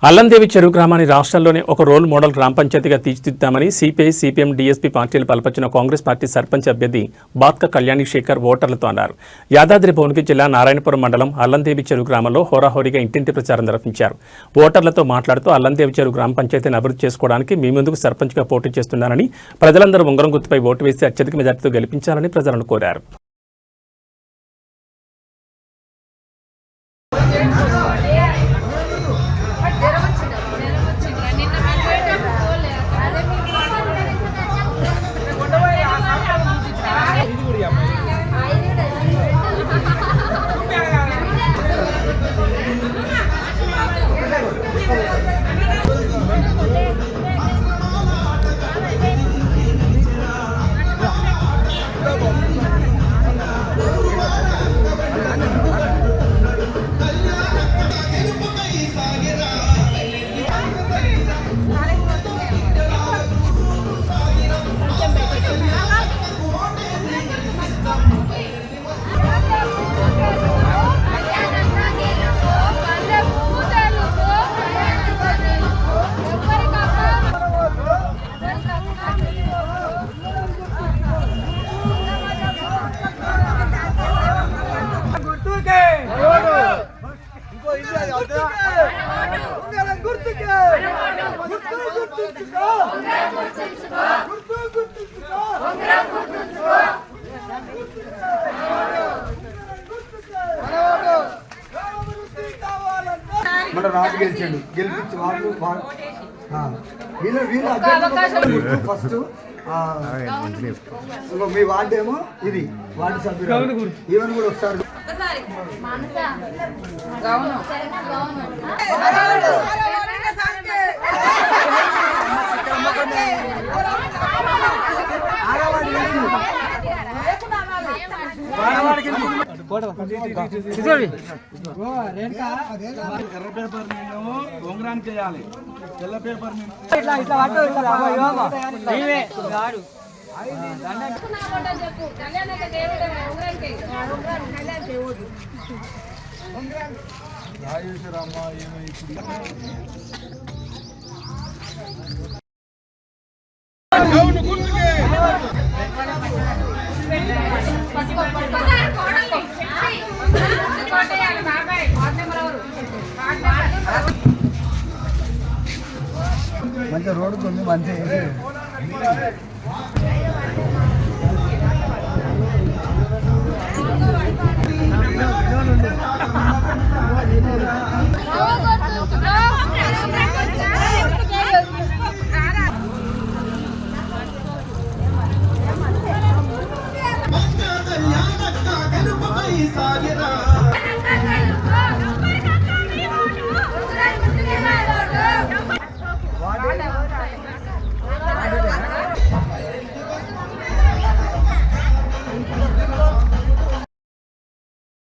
అల్లందేవి చెరువు గ్రామాన్ని రాష్ట్రంలోనే ఒక రోల్ మోడల్ గ్రామ పంచాయతీగా తీర్చిదిద్దామని సిపిఐ, సిపిఎం, డీఎస్పీ పార్టీలు బలపరిచిన కాంగ్రెస్ పార్టీ సర్పంచ్ అభ్యర్థి బాత్క కళ్యాణి శేఖర్ ఓటర్లతో అన్నారు. యాదాద్రి భువనగిరి జిల్లా నారాయణపురం మండలం అల్లందేవి చెరువు గ్రామంలో హోరాహోరీగా ఇంటింటి ప్రచారం నిర్వహించారు. ఓటర్లతో మాట్లాడుతూ అల్లందేవి చెరువు గ్రామ పంచాయతీని అభివృద్ధి చేసుకోవడానికి మీ ముందుకు సర్పంచ్గా పోటీ చేస్తున్నానని, ప్రజలందరూ ఉంగరం గుర్తుపై ఓటు వేసి అత్యధిక మెజార్టీతో గెలిపించాలని ప్రజలను కోరారు. మన రాజు గెలిచాడు, గెలిపించి వాళ్ళు ఫస్ట్ మీ వార్డు ఏమో ఇది వార్డు సభ్యులు ఈవెన్ కూడా ఒకసారి ఎర్ర పేపర్ నేను ఉంగరానికి చేయాలి, తెల్ల పేపర్ మంచిగా రోడ్డు కొంచెం మంచిగా సాగిరా